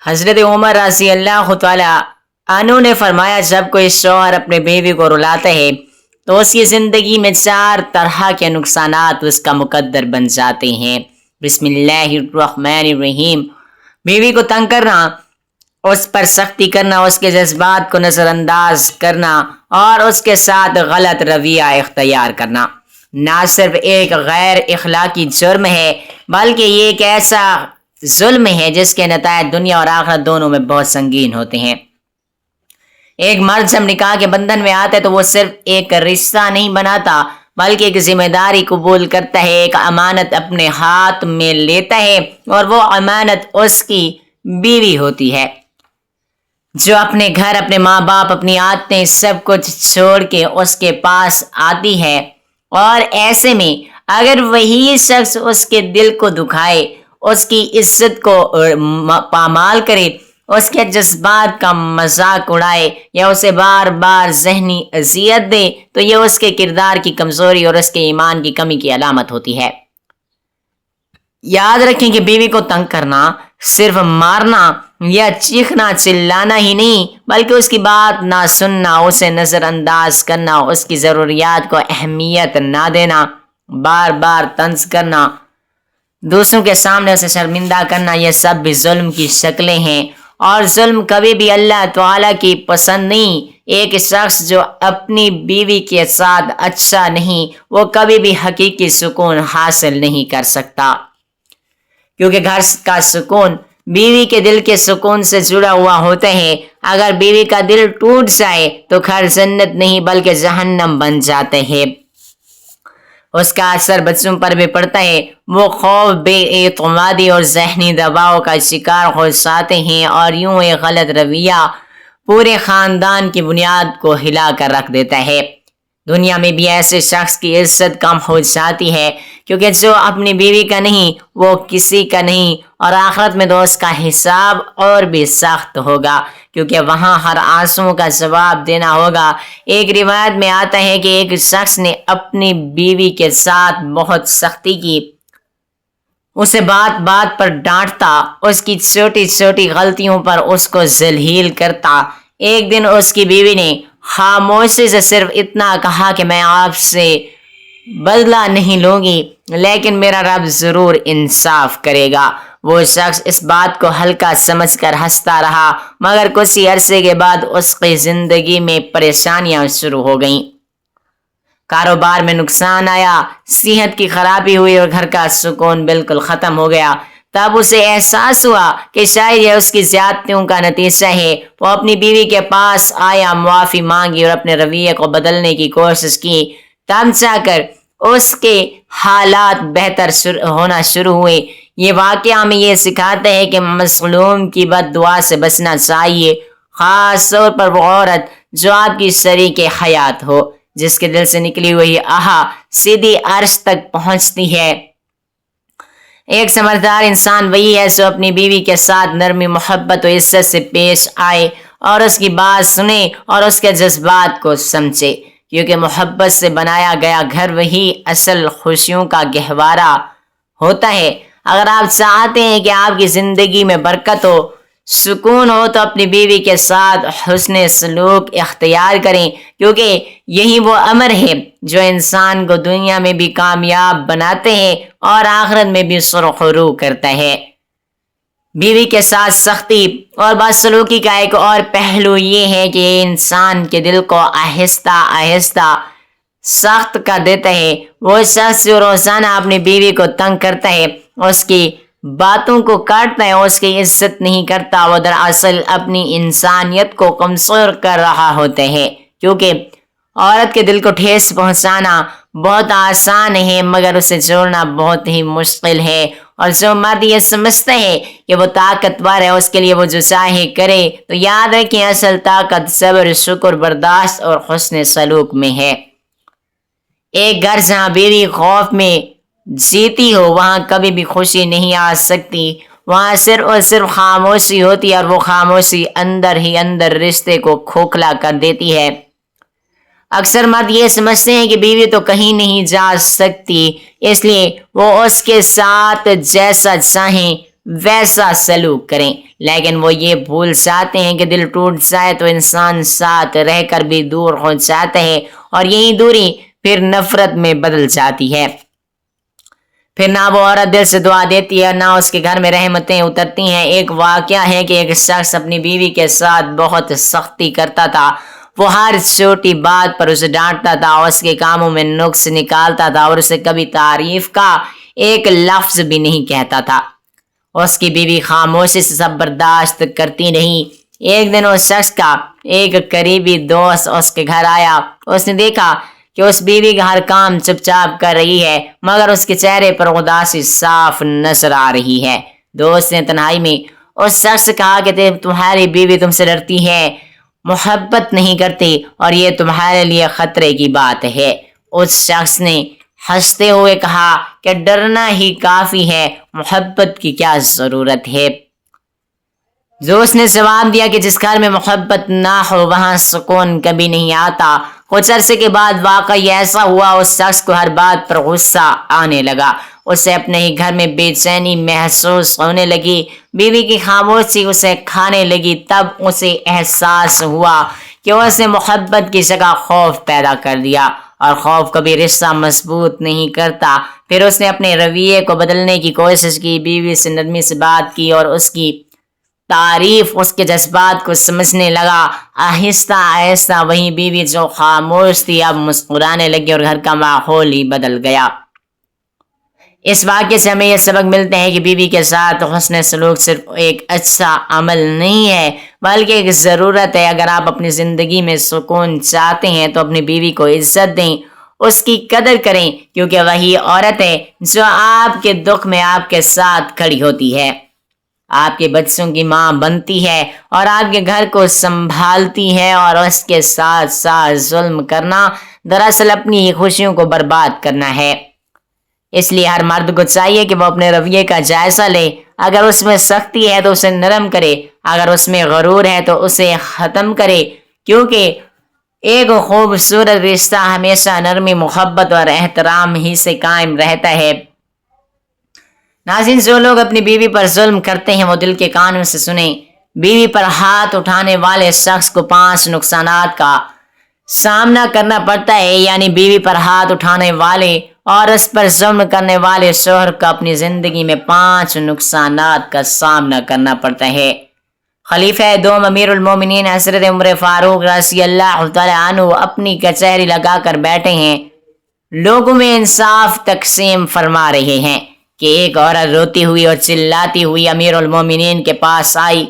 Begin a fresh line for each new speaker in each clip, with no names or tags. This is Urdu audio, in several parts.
حضرت عمر رضی اللہ تعالی عنہ نے فرمایا جب کوئی شوہر اپنے بیوی کو رلاتا ہے تو اس کی زندگی میں 4 طرح کے نقصانات اس کا مقدر بن جاتے ہیں۔ بسم اللہ الرحمن الرحیم۔ بیوی کو تنگ کرنا، اس پر سختی کرنا، اس کے جذبات کو نظر انداز کرنا اور اس کے ساتھ غلط رویہ اختیار کرنا نہ صرف ایک غیر اخلاقی جرم ہے بلکہ یہ ایک ایسا ظلم ہے جس کے نتائج دنیا اور آخرت دونوں میں بہت سنگین ہوتے ہیں۔ ایک مرد جب نکاح کے بندھن میں آتا ہے تو وہ صرف ایک رشتہ نہیں بناتا بلکہ ایک ذمہ داری قبول کرتا ہے، ایک امانت اپنے ہاتھ میں لیتا ہے اور وہ امانت اس کی بیوی ہوتی ہے جو اپنے گھر، اپنے ماں باپ، اپنی عادتیں سب کچھ چھوڑ کے اس کے پاس آتی ہے۔ اور ایسے میں اگر وہی شخص اس کے دل کو دکھائے، اس کی عزت کو پامال کرے، اس کے جذبات کا مذاق اڑائے یا اسے بار بار ذہنی اذیت دے تو یہ اس کے کردار کی کمزوری اور اس کے ایمان کی کمی کی علامت ہوتی ہے۔ یاد رکھیں کہ بیوی کو تنگ کرنا صرف مارنا یا چیخنا چلانا ہی نہیں بلکہ اس کی بات نہ سننا، اسے نظر انداز کرنا، اس کی ضروریات کو اہمیت نہ دینا، بار بار طنز کرنا، دوسروں کے سامنے اسے شرمندہ کرنا، یہ سب بھی ظلم کی شکلیں ہیں اور ظلم کبھی بھی اللہ تعالیٰ کی پسند نہیں۔ ایک شخص جو اپنی بیوی کے ساتھ اچھا نہیں وہ کبھی بھی حقیقی سکون حاصل نہیں کر سکتا، کیونکہ گھر کا سکون بیوی کے دل کے سکون سے جڑا ہوا ہوتا ہے۔ اگر بیوی کا دل ٹوٹ جائے تو گھر جنت نہیں بلکہ جہنم بن جاتے ہیں۔ اس کا اثر بچوں پر بھی پڑتا ہے، وہ خوف، بے اعتمادی اور ذہنی دباؤ کا شکار ہو جاتے ہیں اور یوں ایک غلط رویہ پورے خاندان کی بنیاد کو ہلا کر رکھ دیتا ہے۔ دنیا میں بھی ایسے شخص کی عزت کم ہو جاتی ہے کیونکہ جو اپنی بیوی کا نہیں وہ کسی کا نہیں، اور آخرت میں تو اس کا حساب اور بھی سخت ہوگا کیونکہ وہاں ہر آنسو کا جواب دینا ہوگا۔ ایک روایت میں آتا ہے کہ ایک شخص نے اپنی بیوی کے ساتھ بہت سختی کی، اسے بات بات پر ڈانٹتا، اس کی چھوٹی چھوٹی غلطیوں پر اس کو ذلیل کرتا۔ ایک دن اس کی بیوی نے خاموشی سے صرف اتنا کہا کہ میں آپ سے بدلہ نہیں لوں گی لیکن میرا رب ضرور انصاف کرے گا۔ وہ شخص اس بات کو ہلکا سمجھ کر ہنستا رہا مگر کچھ ہی عرصے کے بعد اس کی زندگی میں پریشانیاں شروع ہو گئیں۔ کاروبار میں نقصان آیا، صحت کی خرابی ہوئی اور گھر کا سکون بالکل ختم ہو گیا۔ تب اسے احساس ہوا کہ شاید یہ اس کی زیادتیوں کا نتیجہ ہے۔ وہ اپنی بیوی کے پاس آیا، معافی مانگی اور اپنے رویے کو بدلنے کی کوشش کی۔ تب جا کر اس کے حالات بہتر ہونا شروع ہوئے۔ یہ واقعہ ہمیں یہ سکھاتا ہے کہ مظلوم کی بد دعا سے بچنا چاہیے، خاص طور پر وہ عورت جو آپ کی شریک حیات ہو، جس کے دل سے نکلی ہوئی آہا سیدھی عرش تک پہنچتی ہے۔ ایک سمجھدار انسان وہی ہے جو اپنی بیوی کے ساتھ نرمی، محبت و عزت سے پیش آئے اور اس کی بات سنے اور اس کے جذبات کو سمجھے، کیونکہ محبت سے بنایا گیا گھر وہی اصل خوشیوں کا گہوارہ ہوتا ہے۔ اگر آپ چاہتے ہیں کہ آپ کی زندگی میں برکت ہو، سکون ہو تو اپنی بیوی کے ساتھ حسن سلوک اختیار کریں، کیونکہ یہی وہ امر ہے جو انسان کو دنیا میں بھی کامیاب بناتے ہیں اور آخرت میں بھی سرخرو کرتا ہے۔ بیوی کے ساتھ سختی اور بدسلوکی کا ایک اور پہلو یہ ہے کہ یہ انسان کے دل کو آہستہ آہستہ سخت کر دیتا ہے۔ وہ شخص جو روزانہ اپنی بیوی کو تنگ کرتا ہے، اس کی باتوں کو کاٹتا ہے، اس کی عزت نہیں کرتا، وہ دراصل اپنی انسانیت کو کمزور کر رہا ہوتا ہے، کیونکہ عورت کے دل کو ٹھیس پہنچانا بہت آسان ہے مگر اسے جوڑنا بہت ہی مشکل ہے۔ اور جو مرد یہ سمجھتا ہے کہ وہ طاقتور ہے، اس کے لیے وہ جو چاہے کرے، تو یاد رکھیں اصل طاقت صبر، شکر، برداشت اور حسن سلوک میں ہے۔ ایک گھر جہاں بیوی خوف میں جیتی ہو وہاں کبھی بھی خوشی نہیں آ سکتی، وہاں صرف اور صرف خاموشی ہوتی ہے اور وہ خاموشی اندر ہی اندر رشتے کو کھوکھلا کر دیتی ہے۔ اکثر مرد یہ سمجھتے ہیں کہ بیوی تو کہیں نہیں جا سکتی، اس لیے وہ اس کے ساتھ جیسا چاہیں ویسا سلوک کریں، لیکن وہ یہ بھول جاتے ہیں کہ دل ٹوٹ جائے تو انسان ساتھ رہ کر بھی دور ہو جاتا ہے، اور یہی دوری پھر نفرت میں بدل جاتی ہے۔ پھر نہ وہ عورت دل سے دعا دیتی ہے، نہ اس کے گھر میں رحمتیں اترتی ہیں۔ ایک واقعہ ہے کہ ایک شخص اپنی بیوی کے ساتھ بہت سختی کرتا تھا۔ وہ ہر چھوٹی بات پر اسے ڈانٹتا تھا، اس کے کاموں میں نقص نکالتا تھا اور اسے کبھی تعریف کا ایک لفظ بھی نہیں کہتا تھا۔ اس کی بیوی خاموشی سے سب برداشت کرتی رہی۔ ایک دن اس شخص کا ایک قریبی دوست اس کے گھر آیا۔ اس نے دیکھا کہ اس بیوی کا ہر کام چپ چاپ کر رہی ہے، مگر اس کے چہرے پر اداسی صاف نظر آ رہی ہے۔ دوست نے تنہائی میں اس شخص سے کہا کہ تمہاری بیوی تم سے ڈرتی ہے، محبت نہیں کرتی، اور یہ تمہارے لیے خطرے کی بات ہے۔ اس شخص نے ہنستے ہوئے کہا کہ ڈرنا ہی کافی ہے، محبت کی کیا ضرورت ہے۔ دوست نے جواب دیا کہ جس گھر میں محبت نہ ہو وہاں سکون کبھی نہیں آتا۔ کچھ عرصے کے بعد واقعی ایسا ہوا، اس شخص کو ہر بات پر غصہ آنے لگا، اسے اپنے ہی گھر میں بے چینی محسوس ہونے لگی، بیوی کی خاموشی اسے کھانے لگی۔ تب اسے احساس ہوا کہ اس نے محبت کی جگہ خوف پیدا کر دیا، اور خوف کبھی رشتہ مضبوط نہیں کرتا۔ پھر اس نے اپنے رویے کو بدلنے کی کوشش کی، بیوی سے نرمی سے بات کی اور اس کی تعریف اس کے جذبات کو سمجھنے لگا۔ آہستہ آہستہ وہی بیوی جو خاموش تھی اب مسکرانے لگی اور گھر کا ماحول ہی بدل گیا۔ اس واقعے سے ہمیں یہ سبق ملتے ہیں کہ بیوی کے ساتھ حسن سلوک صرف ایک اچھا عمل نہیں ہے بلکہ ایک ضرورت ہے۔ اگر آپ اپنی زندگی میں سکون چاہتے ہیں تو اپنی بیوی کو عزت دیں، اس کی قدر کریں، کیونکہ وہی عورت ہے جو آپ کے دکھ میں آپ کے ساتھ کھڑی ہوتی ہے، آپ کے بچوں کی ماں بنتی ہے اور آپ کے گھر کو سنبھالتی ہے۔ اور اس کے ساتھ ساتھ ظلم کرنا دراصل اپنی خوشیوں کو برباد کرنا ہے۔ اس لیے ہر مرد کو چاہیے کہ وہ اپنے رویے کا جائزہ لے۔ اگر اس میں سختی ہے تو اسے نرم کرے، اگر اس میں غرور ہے تو اسے ختم کرے، کیونکہ ایک خوبصورت رشتہ ہمیشہ نرمی، محبت اور احترام ہی سے قائم رہتا ہے۔ ناظرین، جو لوگ اپنی بیوی پر ظلم کرتے ہیں وہ دل کے کانوں سے سنیں۔ بیوی پر ہاتھ اٹھانے والے شخص کو 5 نقصانات کا سامنا کرنا پڑتا ہے، یعنی بیوی پر ہاتھ اٹھانے والے اور اس پر ظلم کرنے والے شوہر کو اپنی زندگی میں 5 نقصانات کا سامنا کرنا پڑتا ہے۔ خلیفہ دوم امیر المومنین حضرت عمر فاروق رضی اللہ تعالی عنہ اپنی کچہری لگا کر بیٹھے ہیں، لوگوں میں انصاف تقسیم فرما رہے ہیں کہ ایک عورت روتی ہوئی اور چلاتی ہوئی امیر المومنین کے پاس آئی۔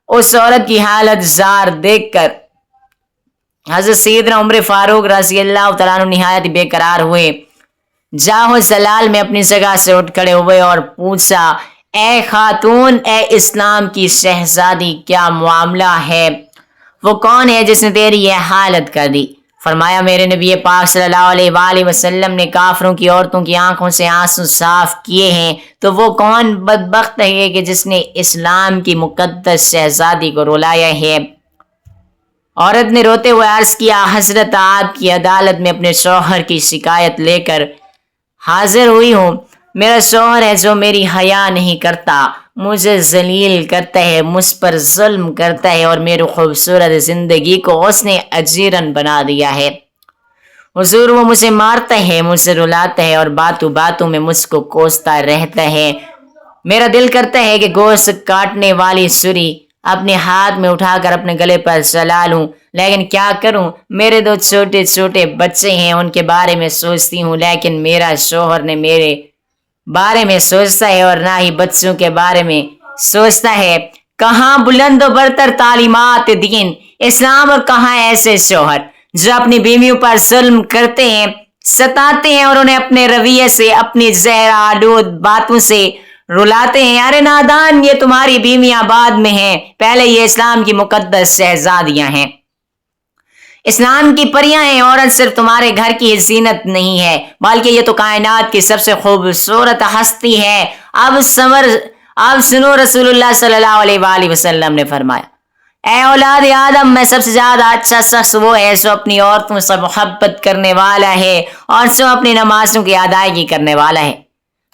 اس عورت کی حالت زار دیکھ کر حضرت سیدنا عمر فاروق رضی اللہ تعالیٰ عنہ نہایت بے قرار ہوئے۔ جاہو زلال میں اپنی جگہ سے اٹھ کھڑے ہوئے اور پوچھا، اے خاتون، اے اسلام کی شہزادی، کیا معاملہ ہے؟ وہ کون ہے جس نے تیری یہ حالت کر دی؟ فرمایا، میرے نبی پاک صلی اللہ علیہ وآلہ وسلم نے کافروں کی عورتوں کی آنکھوں سے آنسو صاف کیے ہیں، تو وہ کون بدبخت ہے کہ جس نے اسلام کی مقدس شہزادی کو رلایا ہے؟ عورت نے روتے ہوئے عرض کیا، حضرت، آپ کی عدالت میں اپنے شوہر کی شکایت لے کر حاضر ہوئی ہوں۔ میرا شوہر ہے جو میری حیا نہیں کرتا، مجھے ذلیل کرتا ہے، مجھ پر ظلم کرتا ہے اور میری خوبصورت زندگی کو اس نے اجیرن بنا دیا ہے۔ حضور، وہ مجھے مارتا ہے، مجھے رلاتا ہے اور باتوں باتوں میں مجھ کو کوستا رہتا ہے۔ میرا دل کرتا ہے کہ گوشت کاٹنے والی چھری اپنے ہاتھ میں اٹھا کر اپنے گلے پر چلا لوں، لیکن کیا کروں، میرے 2 چھوٹے چھوٹے بچے ہیں، ان کے بارے میں سوچتی ہوں، لیکن میرا شوہر نے میرے بارے میں سوچتا ہے اور نہ ہی بچوں کے بارے میں سوچتا ہے۔ کہاں بلند و برتر تعلیمات دین اسلام اور کہاں ایسے شوہر جو اپنی بیویوں پر ظلم کرتے ہیں، ستاتے ہیں اور انہیں اپنے رویے سے، اپنی زہر آلود باتوں سے رلاتے ہیں۔ ارے نادان، یہ تمہاری بیویاں بعد میں ہیں، پہلے یہ اسلام کی مقدس شہزادیاں ہیں، اسلام کی پریاں ہیں۔ عورت صرف تمہارے گھر کی زینت نہیں ہے بلکہ یہ تو کائنات کی سب سے خوبصورت ہستی ہے۔ اب سنو، رسول اللہ صلی اللہ علیہ وآلہ وسلم نے فرمایا، اے اولاد آدم میں سب سے زیادہ اچھا شخص وہ ہے جو اپنی عورتوں سے محبت کرنے والا ہے اور جو اپنی نمازوں کی ادائیگی کرنے والا ہے۔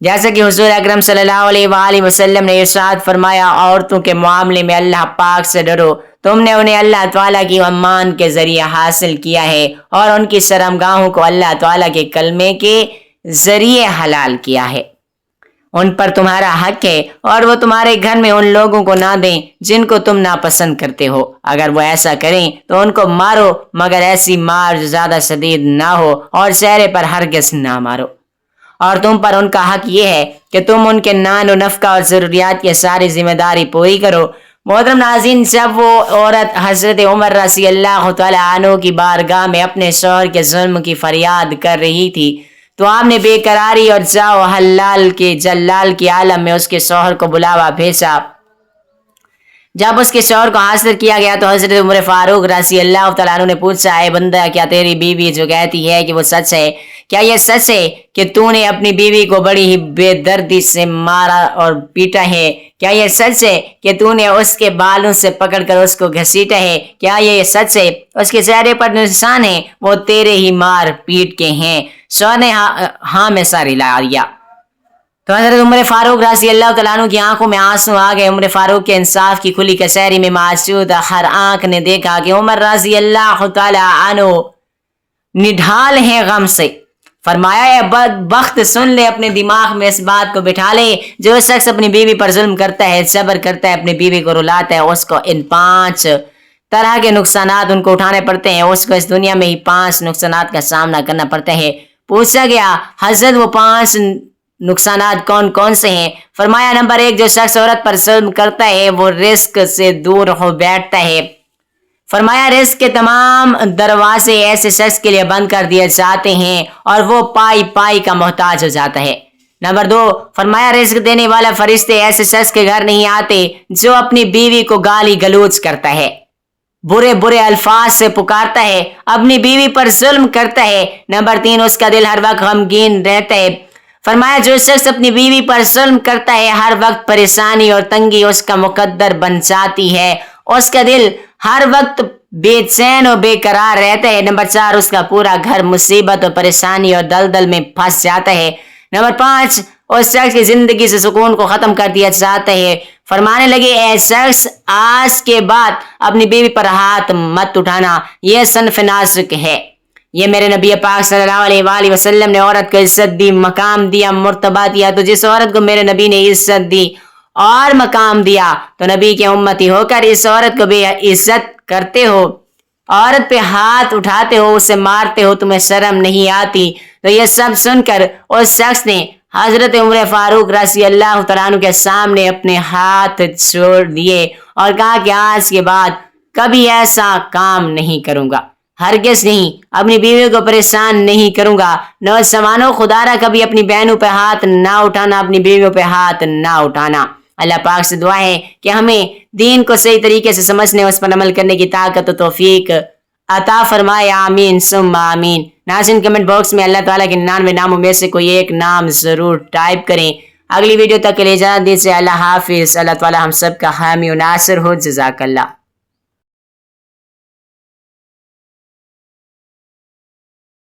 جیسا کہ حضور اکرم صلی اللہ علیہ وآلہ وسلم نے ارشاد فرمایا، عورتوں کے معاملے میں اللہ پاک سے ڈرو، تم نے انہیں اللہ تعالیٰ کی امان کے ذریعے حاصل کیا ہے اور ان کی شرمگاہوں کو اللہ تعالیٰ کے کلمے کے ذریعے حلال کیا ہے۔ ان پر تمہارا حق ہے اور وہ تمہارے گھر میں ان لوگوں کو نہ دیں جن کو تم ناپسند کرتے ہو۔ اگر وہ ایسا کریں تو ان کو مارو، مگر ایسی مار جو زیادہ شدید نہ ہو، اور چہرے پر ہرگز نہ مارو۔ اور تم پر ان کا حق یہ ہے کہ تم ان کے نان و نفقہ اور ضروریات کی ساری ذمہ داری پوری کرو۔ محترم ناظرین، جب وہ عورت حضرت عمر رضی اللہ تعالی عنہ کی بارگاہ میں اپنے شوہر کے ظلم کی فریاد کر رہی تھی تو آپ نے بے قراری اور جاؤ حلال کے جلال کی عالم میں اس کے شوہر کو بلاوا بھیجا۔ جب اس کے شوہر کو حاضر کیا گیا تو حضرت عمر فاروق رضی اللہ تعالیٰ عنہ نے پوچھا، اے بندہ، کیا تیری بیوی جو کہتی ہے کہ وہ سچ ہے؟ کیا یہ سچ ہے کہ تو نے اپنی بیوی کو بڑی ہی بے دردی سے مارا اور پیٹا ہے؟ کیا یہ سچ ہے کہ تو نے اس کے بالوں سے پکڑ کر اس کو گھسیٹا ہے؟ کیا یہ سچ ہے اس کے چہرے پر نشان ہے وہ تیرے ہی مار پیٹ کے ہیں؟ شوہر نے ہاں میں ساری لا لیا۔ تو حضرت عمر فاروق رضی اللہ تعالیٰ عنہ کی آنکھوں میں آنسو آ گئے۔ عمر فاروق کے انصاف کی کھلی کچہری میں موجود ہر آنکھ نے دیکھا کہ عمر رضی اللہ تعالیٰ عنہ نڈھال ہیں غم سے۔ فرمایا، اے بدبخت، سن لے، اپنے دماغ میں اس بات کو بٹھا لے، جو شخص اپنی بیوی پر ظلم کرتا ہے، صبر کرتا ہے، اپنی بیوی کو رلاتا ہے، اس کو ان 5 طرح کے نقصانات ان کو اٹھانے پڑتے ہیں۔ اس کو اس دنیا میں ہی 5 نقصانات کا سامنا کرنا پڑتا ہے۔ پوچھا گیا، حضرت وہ 5 نقصانات کون کون سے ہیں؟ فرمایا، نمبر 1، جو شخص عورت پر ظلم کرتا ہے وہ رزق سے دور ہو بیٹھتا ہے۔ فرمایا، رزق کے تمام دروازے ایسے شخص کے لیے بند کر دیے جاتے ہیں اور وہ پائی پائی کا محتاج ہو جاتا ہے۔ نمبر 2، فرمایا، رزق دینے والا فرشتے ایسے شخص کے گھر نہیں آتے جو اپنی بیوی کو گالی گلوچ کرتا ہے، برے برے الفاظ سے پکارتا ہے، اپنی بیوی پر ظلم کرتا ہے۔ نمبر 3، اس کا دل ہر وقت غمگین رہتا ہے۔ فرمایا، جو شخص اپنی بیوی پر ظلم کرتا ہے ہر وقت پریشانی اور تنگی اس کا مقدر بن جاتی ہے، اس کا دل ہر وقت بے چین اور بے قرار رہتا ہے۔ نمبر 4، اس کا پورا گھر مصیبت اور پریشانی اور دلدل میں پھنس جاتا ہے۔ نمبر 5، اس شخص کی زندگی سے سکون کو ختم کر دیا جاتا ہے۔ فرمانے لگے، اے شخص، آج کے بعد اپنی بیوی پر ہاتھ مت اٹھانا، یہ صنف ناسک ہے۔ یہ میرے نبی پاک صلی اللہ علیہ وآلہ وسلم نے عورت کو عزت دی، مقام دیا، مرتبہ دیا، تو جس عورت کو میرے نبی نے عزت دی اور مقام دیا تو نبی کے امتی ہو کر اس عورت کو بے عزت کرتے ہو، عورت پہ ہاتھ اٹھاتے ہو، اسے مارتے ہو، تمہیں شرم نہیں آتی؟ تو یہ سب سن کر اس شخص نے حضرت عمر فاروق رضی اللہ تعالیٰ عنہ کے سامنے اپنے ہاتھ چھوڑ دیے اور کہا کہ آج کے بعد کبھی ایسا کام نہیں کروں گا، ہرگز نہیں، اپنی بیوی کو پریشان نہیں کروں گا۔ نوجوانوں، خدا را کبھی اپنی بہنوں پہ ہاتھ نہ اٹھانا، اپنی بیویوں پہ ہاتھ نہ اٹھانا۔ اللہ پاک سے دعا ہے کہ ہمیں دین کو صحیح طریقے سے سمجھنے، اس پر عمل کرنے کی طاقت و توفیق عطا فرمائے، آمین ثم آمین۔ ناظرین، کمنٹ باکس میں اللہ تعالیٰ کے 99 ناموں میں سے کوئی ایک نام ضرور ٹائپ کریں۔ اگلی ویڈیو تک کے لیے اجازت دیجیے، اللہ حافظ۔ اللہ تعالیٰ ہم سب کا حامی و ناصر ہو، جزاک اللہ۔